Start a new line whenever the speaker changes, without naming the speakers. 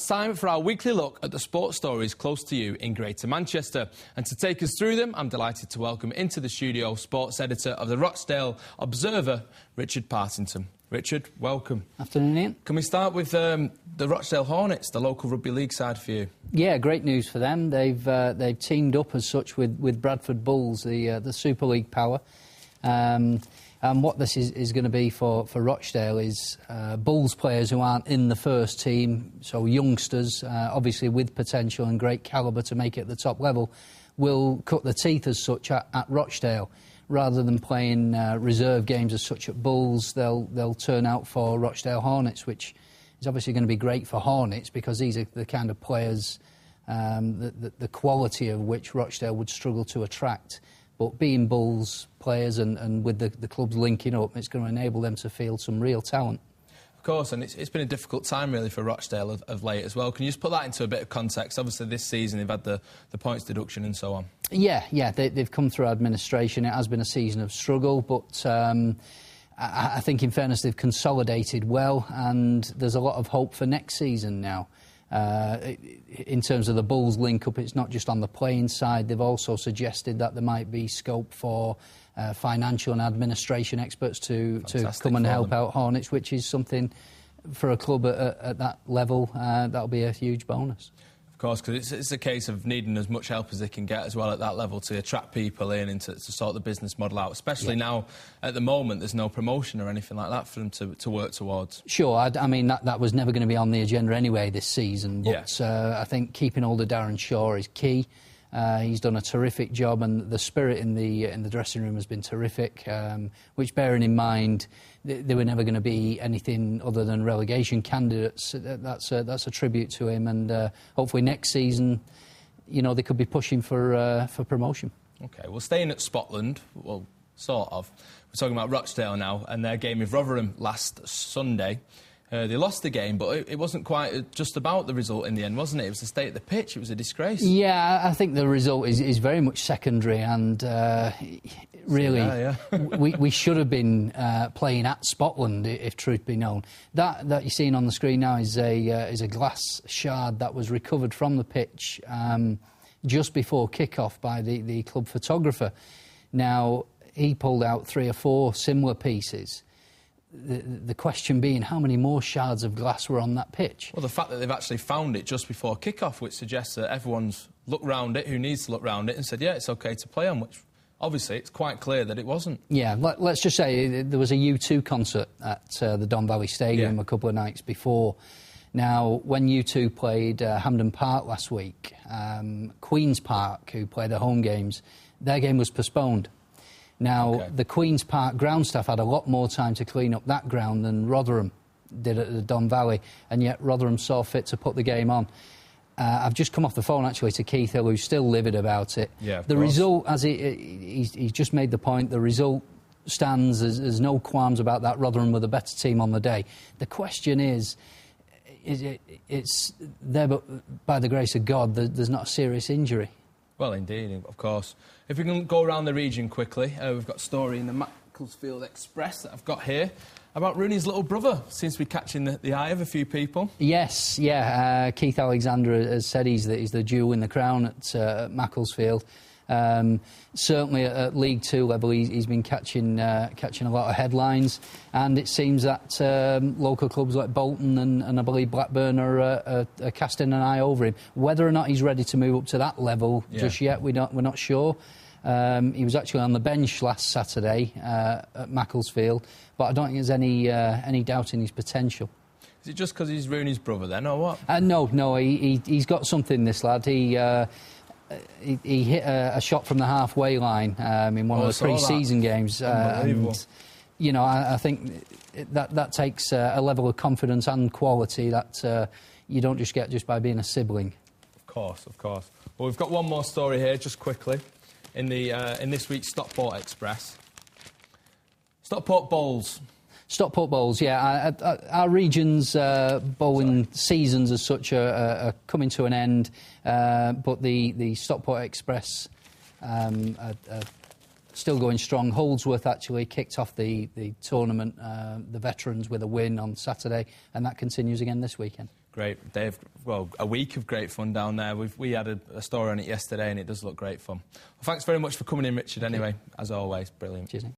It's time for our weekly look at the sports stories close to you in Greater Manchester. And to take us through them, I'm delighted to welcome into the studio sports editor of the Rochdale Observer, Richard Partington. Richard, welcome.
Afternoon, Ian.
Can we start with the Rochdale Hornets, the local rugby league side for you?
Yeah, great news for them. They've teamed up as such with Bradford Bulls, the Super League power. And what this is going to be for Rochdale is Bulls players who aren't in the first team, so youngsters, obviously with potential and great calibre to make it at the top level, will cut their teeth as such at Rochdale. Rather than playing reserve games as such at Bulls, they'll turn out for Rochdale Hornets, which is obviously going to be great for Hornets because these are the kind of players, the quality of which Rochdale would struggle to attract. But being Bulls players and with the clubs linking up, it's going to enable them to field some real talent.
Of course, and it's been a difficult time really for Rochdale of late as well. Can you just put that into a bit of context? Obviously this season they've had the points deduction and so on. Yeah,
they've come through administration. It has been a season of struggle, but I think in fairness they've consolidated well, and there's a lot of hope for next season now. In terms of the Bulls link-up, it's not just on the playing side. They've also suggested that there might be scope for financial and administration experts to come and help out Hornets, which is something for a club at that level, that'll be a huge bonus.
Of course, because it's a case of needing as much help as they can get as well at that level to attract people in and to sort the business model out, especially now at the moment there's no promotion or anything like that for them to work towards.
Sure, I mean that was never going to be on the agenda anyway this season, but I think keeping hold of Darren Shaw is key. He's done a terrific job, and the spirit in the dressing room has been terrific, which, bearing in mind, they were never going to be anything other than relegation candidates. That's a tribute to him, and hopefully next season, you know, they could be pushing for promotion.
OK, well, staying at Scotland, well, sort of. We're talking about Rochdale now, and their game with Rotherham last Sunday. They lost the game, but it wasn't quite just about the result in the end, wasn't it? It was the state of the pitch. It was a disgrace.
Yeah, I think the result is very much secondary, and really, we should have been playing at Scotland, if truth be known. That you're seeing on the screen now is a glass shard that was recovered from the pitch just before kick-off by the club photographer. Now, he pulled out 3 or 4 similar pieces. The question being, how many more shards of glass were on that pitch?
Well, the fact that they've actually found it just before kick-off, which suggests that everyone's looked round it, who needs to look round it, and said, yeah, it's OK to play on, which obviously it's quite clear that it wasn't. Yeah,
let's just say there was a U2 concert at the Don Valley Stadium a couple of nights before. Now, when U2 played Hampden Park last week, Queen's Park, who play the home games, their game was postponed. Now, the Queen's Park ground staff had a lot more time to clean up that ground than Rotherham did at the Don Valley, and yet Rotherham saw fit to put the game on. I've just come off the phone, actually, to Keith Hill, who's still livid about it.
Yeah,
the result, as he's just made the point, the result stands. There's no qualms about that. Rotherham were the better team on the day. The question is it's there, but by the grace of God, there's not a serious injury.
Well, indeed, of course. If we can go around the region quickly, we've got a story in the Macclesfield Express that I've got here about Rooney's little brother. Seems to be catching the eye of a few people.
Yes, Keith Alexander has said he's the jewel in the crown at Macclesfield. Certainly at League Two level, he's been catching a lot of headlines, and it seems that local clubs like Bolton and I believe Blackburn are casting an eye over him. Whether or not he's ready to move up to that level just yet, we're not sure. He was actually on the bench last Saturday at Macclesfield, but I don't think there's any doubt in his potential.
Is it just because he's Rooney's brother then, or what?
No, he's got something, this lad. He hit a shot from the halfway line in one of the pre-season games. And, you know, I think that takes a level of confidence and quality that you don't just get just by being a sibling.
Of course. Well, we've got one more story here, just quickly, in this week's Stockport Express. Stockport Bowls.
Stockport Bowls, our region's bowling seasons as such are coming to an end, but the Stockport Express are still going strong. Holdsworth actually kicked off the tournament, the veterans, with a win on Saturday, and that continues again this weekend.
Great, Dave. Well, a week of great fun down there. We had a story on it yesterday, and it does look great fun. Well, thanks very much for coming in, Richard, anyway, as always. Brilliant.
Cheers, Nick.